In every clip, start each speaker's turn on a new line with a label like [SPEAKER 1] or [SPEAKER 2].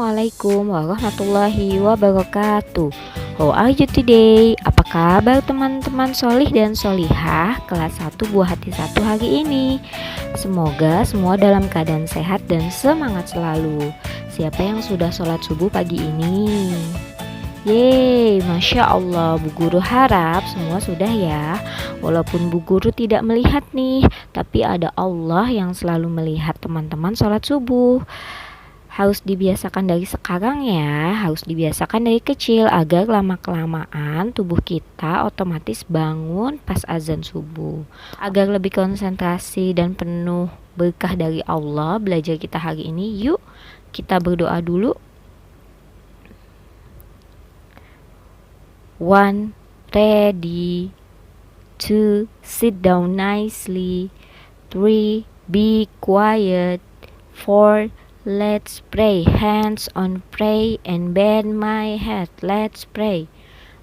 [SPEAKER 1] Assalamualaikum warahmatullahi wabarakatuh. How are you today? Apa kabar teman-teman solih dan solihah kelas 1 buah hati 1 hari ini? Semoga semua dalam keadaan sehat dan semangat selalu. Siapa yang sudah sholat subuh pagi ini? Yeay, Masya Allah, Bu Guru harap semua sudah ya. Walaupun Bu Guru tidak melihat nih, tapi ada Allah yang selalu melihat teman-teman sholat subuh. Harus dibiasakan dari sekarang ya, harus dibiasakan dari kecil agar lama-kelamaan tubuh kita otomatis bangun pas azan subuh. Agar lebih konsentrasi dan penuh berkah dari Allah belajar kita hari ini, yuk kita berdoa dulu. 1. Ready. 2. Sit down nicely. 3. Be quiet. 4. Let's pray. Hands on pray and bend my head. Let's pray.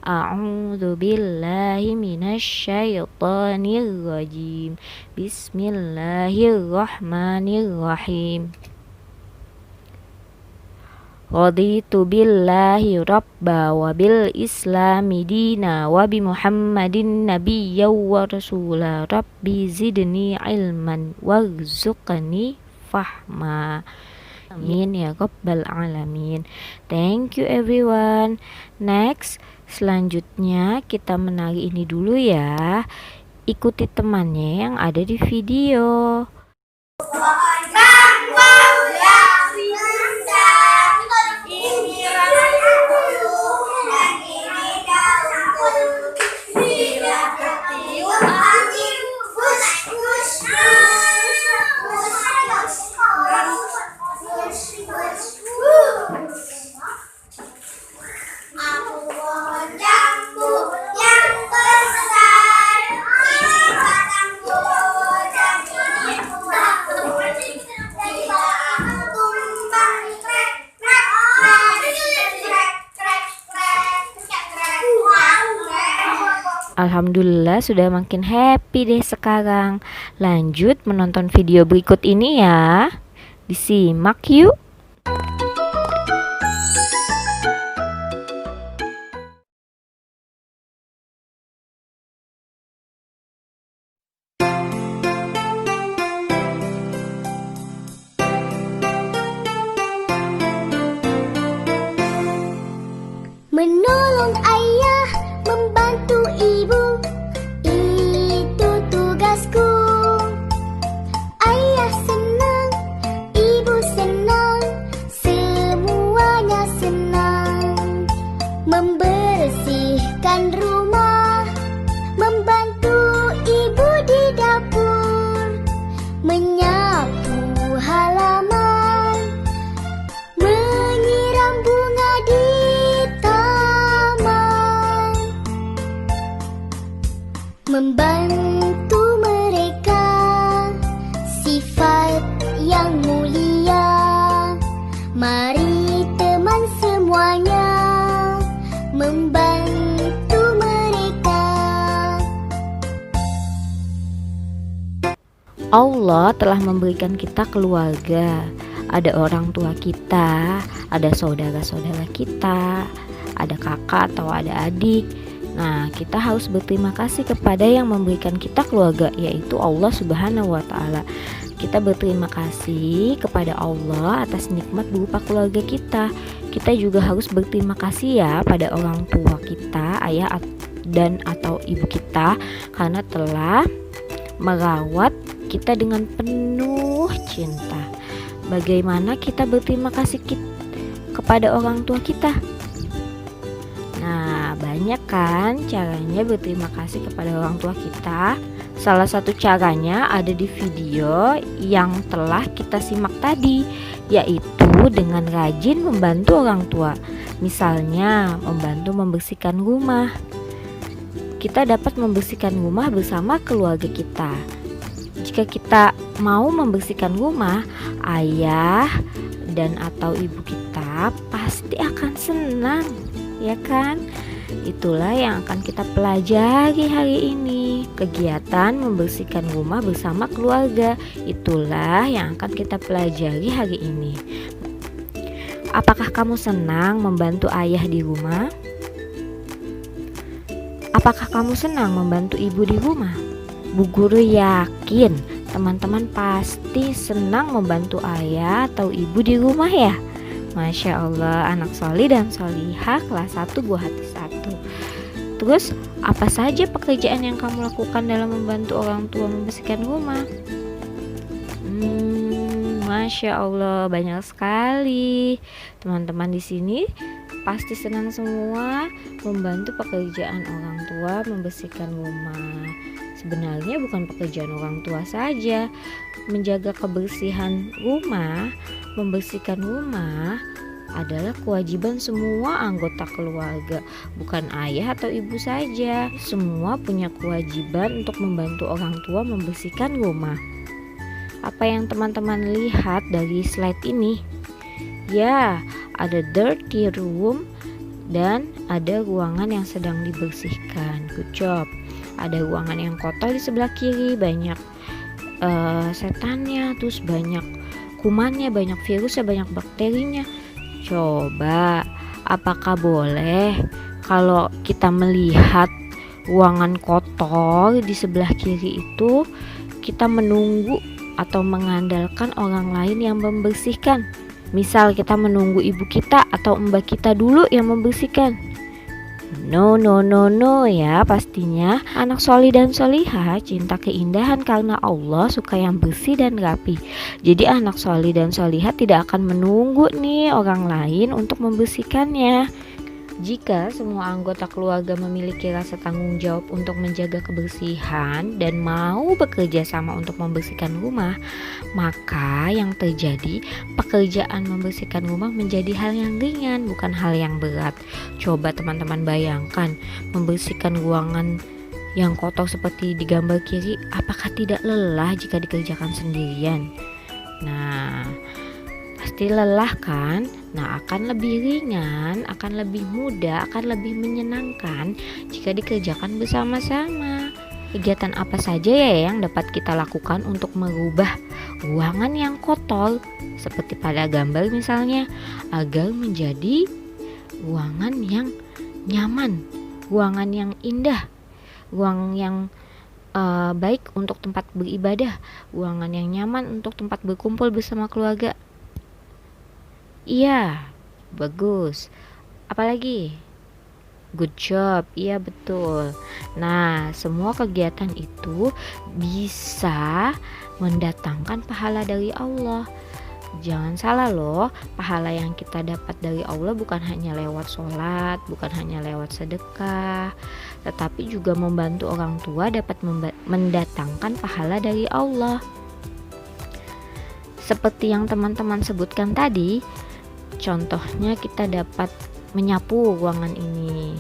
[SPEAKER 1] A'udzu billahi minasyaitonir rajim. Bismillahirrahmanirrahim. Raditu billahi rabba wa bil islami dina wa bi muhammadin nabiyya wa rasula. Rabbi zidni ilman warzuqni fahma. Amin ya rabbal alamin. Thank you everyone. Next, selanjutnya kita menari ini dulu ya. Ikuti temannya yang ada di video. Alhamdulillah sudah makin happy deh sekarang. Lanjut menonton video berikut ini ya. Disimak yuk.
[SPEAKER 2] Menolong ayah, membantu ibu, itu tugasku. Ayah senang, ibu senang, semuanya senang. Membersihkan rumah, membantu ibu di dapur, menyapu halaman, menyiram bunga di taman, membantu mereka sifat yang mulia. Mari teman semuanya membantu mereka.
[SPEAKER 1] Allah telah memberikan kita keluarga. Ada orang tua kita, ada saudara-saudara kita, ada kakak atau ada adik. Nah, kita harus berterima kasih kepada yang memberikan kita keluarga, yaitu Allah Subhanahu wa Ta'ala. Kita berterima kasih kepada Allah atas nikmat berupa keluarga kita. Kita juga harus berterima kasih ya pada orang tua kita, ayah dan atau ibu kita, karena telah merawat kita dengan penuh cinta. Bagaimana kita berterima kasih kepada orang tua kita? Nah, banyak kan caranya berterima kasih kepada orang tua kita. Salah satu caranya ada di video yang telah kita simak tadi, yaitu dengan rajin membantu orang tua. Misalnya, membantu membersihkan rumah. Kita dapat membersihkan rumah bersama keluarga kita. Jika kita mau membersihkan rumah, ayah dan atau ibu kita pasti akan senang, ya kan? Itulah yang akan kita pelajari hari ini. Kegiatan membersihkan rumah bersama keluarga. Itulah yang akan kita pelajari hari ini. Apakah kamu senang membantu ayah di rumah? Apakah kamu senang membantu ibu di rumah? Bu Guru yakin teman-teman pasti senang membantu ayah atau ibu di rumah ya. Masya Allah, anak solih dan solihah kelas 1 buah hati 1. Terus, apa saja pekerjaan yang kamu lakukan dalam membantu orang tua membersihkan rumah? Masya Allah, banyak sekali. Teman-teman di sini pasti senang semua membantu pekerjaan orang tua membersihkan rumah. Sebenarnya bukan pekerjaan orang tua saja. Menjaga kebersihan rumah, membersihkan rumah adalah kewajiban semua anggota keluarga, bukan ayah atau ibu saja. Semua punya kewajiban untuk membantu orang tua membersihkan rumah. Apa yang teman-teman lihat dari slide ini? Ya, ada dirty room dan ada ruangan yang sedang dibersihkan. Good job. Ada ruangan yang kotor di sebelah kiri, banyak setannya, terus banyak kumannya, banyak virusnya, banyak bakterinya. Coba, apakah boleh kalau kita melihat ruangan kotor di sebelah kiri itu kita menunggu atau mengandalkan orang lain yang membersihkan? Misal kita menunggu ibu kita atau mbak kita dulu yang membersihkan. No ya, pastinya anak solih dan solihah cinta keindahan karena Allah suka yang bersih dan rapi. Jadi anak solih dan solihah tidak akan menunggu nih orang lain untuk membersihkannya. Jika semua anggota keluarga memiliki rasa tanggung jawab untuk menjaga kebersihan dan mau bekerja sama untuk membersihkan rumah, maka yang terjadi pekerjaan membersihkan rumah menjadi hal yang ringan, bukan hal yang berat. Coba teman-teman bayangkan membersihkan ruangan yang kotor seperti di gambar kiri, apakah tidak lelah jika dikerjakan sendirian? Nah, pasti lelah kan? Nah, akan lebih ringan, akan lebih mudah, akan lebih menyenangkan jika dikerjakan bersama-sama. Kegiatan apa saja ya yang dapat kita lakukan untuk merubah ruangan yang kotor seperti pada gambar misalnya, agar menjadi ruangan yang nyaman, ruangan yang indah, ruang yang baik untuk tempat beribadah, ruangan yang nyaman untuk tempat berkumpul bersama keluarga. Iya, bagus. Apalagi? Good job, iya betul. Nah, semua kegiatan itu bisa mendatangkan pahala dari Allah. Jangan salah loh, pahala yang kita dapat dari Allah bukan hanya lewat sholat, bukan hanya lewat sedekah, tetapi juga membantu orang tua dapat mendatangkan pahala dari Allah. Seperti yang teman-teman sebutkan tadi, contohnya kita dapat menyapu ruangan ini,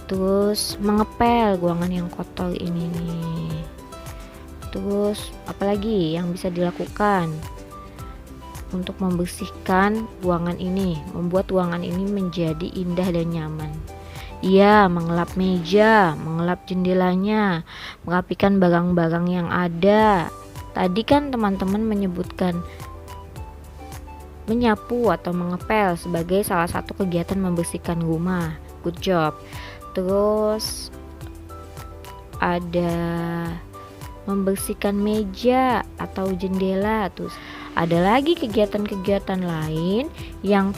[SPEAKER 1] terus mengepel ruangan yang kotor ini nih. Terus apalagi yang bisa dilakukan untuk membersihkan ruangan ini, membuat ruangan ini menjadi indah dan nyaman? Iya, mengelap meja, mengelap jendelanya, merapikan barang-barang yang ada. Tadi kan teman-teman menyebutkan menyapu atau mengepel sebagai salah satu kegiatan membersihkan rumah. Good job. Terus ada membersihkan meja atau jendela. Terus ada lagi kegiatan-kegiatan lain yang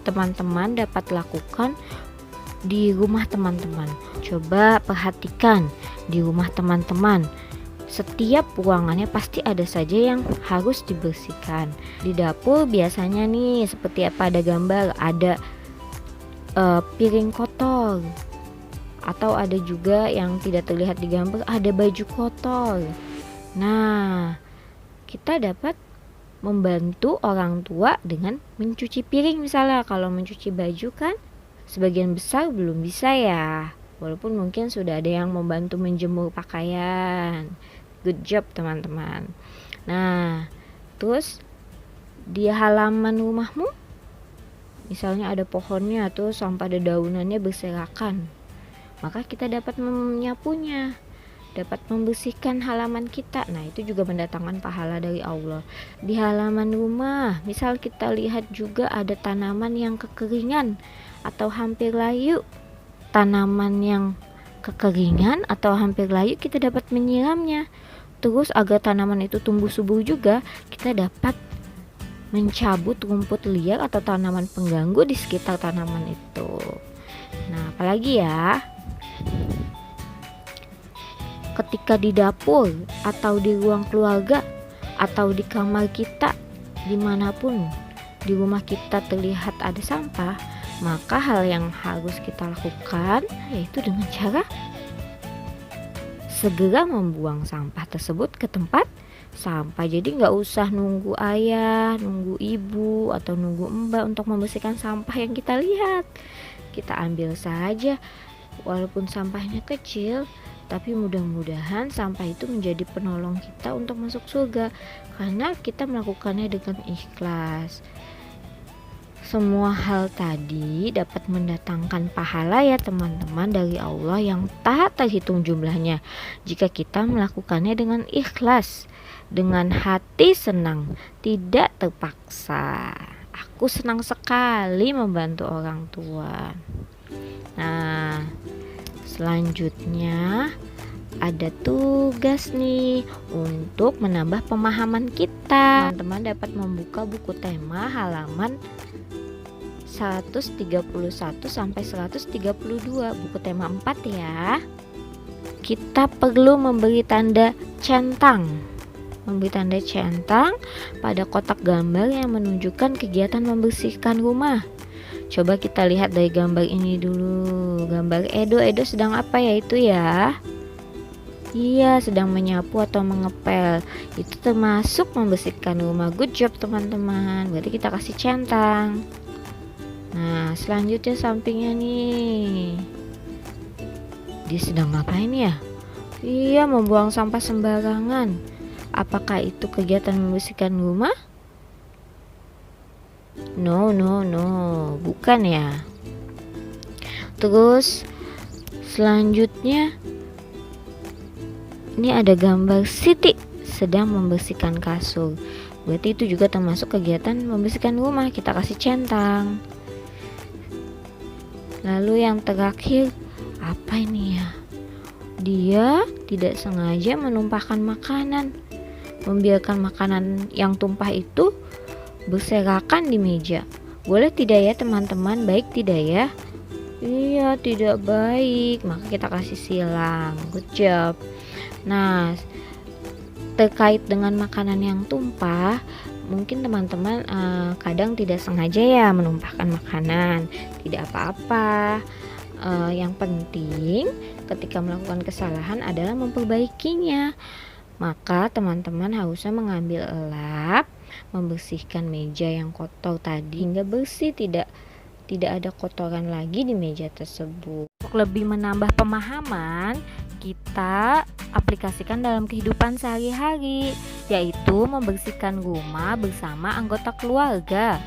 [SPEAKER 1] teman-teman dapat lakukan di rumah teman-teman. Coba perhatikan di rumah teman-teman. Setiap ruangannya pasti ada saja yang harus dibersihkan. Di dapur biasanya nih seperti apa, ada gambar, ada piring kotor, atau ada juga yang tidak terlihat di gambar, ada baju kotor. Nah, kita dapat membantu orang tua dengan mencuci piring misalnya. Kalau mencuci baju kan sebagian besar belum bisa ya, walaupun mungkin sudah ada yang membantu menjemur pakaian. Good job teman-teman. Nah, terus di halaman rumahmu misalnya ada pohonnya tuh sampai ada daunannya berserakan, maka kita dapat menyapunya. dapat membersihkan halaman kita. Nah, itu juga mendatangkan pahala dari Allah. Di halaman rumah, misal kita lihat juga ada tanaman yang kekeringan atau hampir layu. Tanaman yang kekeringan atau hampir layu, kita dapat menyiramnya. Terus agar tanaman itu tumbuh subur juga, kita dapat mencabut rumput liar atau tanaman pengganggu di sekitar tanaman itu. Nah, apalagi ya, ketika di dapur atau di ruang keluarga atau di kamar kita, dimanapun di rumah kita terlihat ada sampah, maka hal yang harus kita lakukan yaitu dengan cara segera membuang sampah tersebut ke tempat sampah. Jadi nggak usah nunggu ayah, nunggu ibu, atau nunggu mbak untuk membersihkan sampah yang kita lihat. Kita ambil saja, walaupun sampahnya kecil, tapi mudah-mudahan sampah itu menjadi penolong kita untuk masuk surga, karena kita melakukannya dengan ikhlas. Semua hal tadi dapat mendatangkan pahala ya teman-teman dari Allah yang tak terhitung jumlahnya jika kita melakukannya dengan ikhlas, dengan hati senang, tidak terpaksa. Aku senang sekali membantu orang tua. Nah, selanjutnya ada tugas nih untuk menambah pemahaman kita. Teman-teman dapat membuka buku tema halaman 131 sampai 132, buku tema 4 ya. Kita perlu memberi tanda centang. Memberi tanda centang pada kotak gambar yang menunjukkan kegiatan membersihkan rumah. Coba kita lihat dari gambar ini dulu. Gambar Edo sedang apa ya itu ya? Iya, sedang menyapu atau mengepel. Itu termasuk membersihkan rumah. Good job teman-teman. Berarti kita kasih centang. Nah, selanjutnya sampingnya nih. Dia sedang ngapain ya? Iya, membuang sampah sembarangan. Apakah itu kegiatan membersihkan rumah? No, bukan ya. Terus selanjutnya ini ada gambar Siti sedang membersihkan kasur. Berarti itu juga termasuk kegiatan membersihkan rumah. Kita kasih centang. Lalu yang terakhir, apa ini ya? Dia tidak sengaja menumpahkan makanan, membiarkan makanan yang tumpah itu berserakan di meja. Boleh tidak ya teman-teman? Baik tidak ya? Iya, tidak baik. Maka kita kasih silang. Good job. Nah, terkait dengan makanan yang tumpah, mungkin teman-teman kadang tidak sengaja ya menumpahkan makanan. Tidak apa-apa. Yang penting ketika melakukan kesalahan adalah memperbaikinya. Maka teman-teman harusnya mengambil elap, membersihkan meja yang kotor tadi hingga bersih, tidak ada kotoran lagi di meja tersebut. Untuk lebih menambah pemahaman, kita aplikasikan dalam kehidupan sehari-hari, yaitu membersihkan rumah bersama anggota keluarga.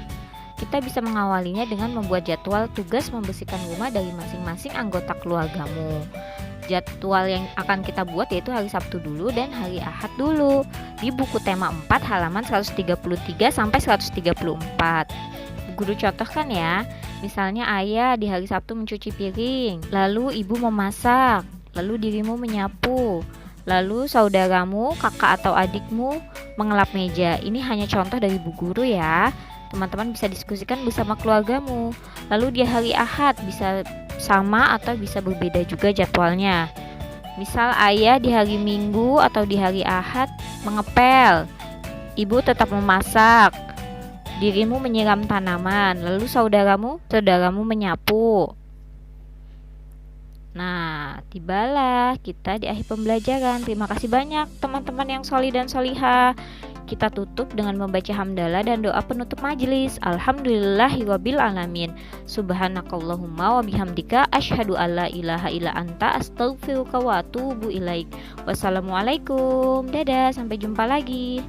[SPEAKER 1] Kita bisa mengawalinya dengan membuat jadwal tugas membersihkan rumah dari masing-masing anggota keluargamu. Jadwal yang akan kita buat yaitu hari Sabtu dulu dan hari Ahad dulu. Di buku tema 4 halaman 133 sampai 134. Guru contohkan ya. Misalnya ayah di hari Sabtu mencuci piring, lalu ibu memasak, lalu dirimu menyapu, lalu saudaramu, kakak atau adikmu mengelap meja. Ini hanya contoh dari Bu Guru ya. Teman-teman bisa diskusikan bersama keluargamu. Lalu di hari Ahad bisa sama atau bisa berbeda juga jadwalnya. Misal ayah di hari Minggu atau di hari Ahad mengepel, ibu tetap memasak, dirimu menyiram tanaman, lalu saudaramu menyapu. Nah, tibalah kita di akhir pembelajaran. Terima kasih banyak teman-teman yang solih dan solihah. Kita tutup dengan membaca hamdalah dan doa penutup majelis. Alhamdulillahirabbil alamin. Subhanakallahumma wa bihamdika asyhadu alla ilaha illa anta astaghfiruka wa atubu ilaik. Wassalamualaikum. Dadah, sampai jumpa lagi.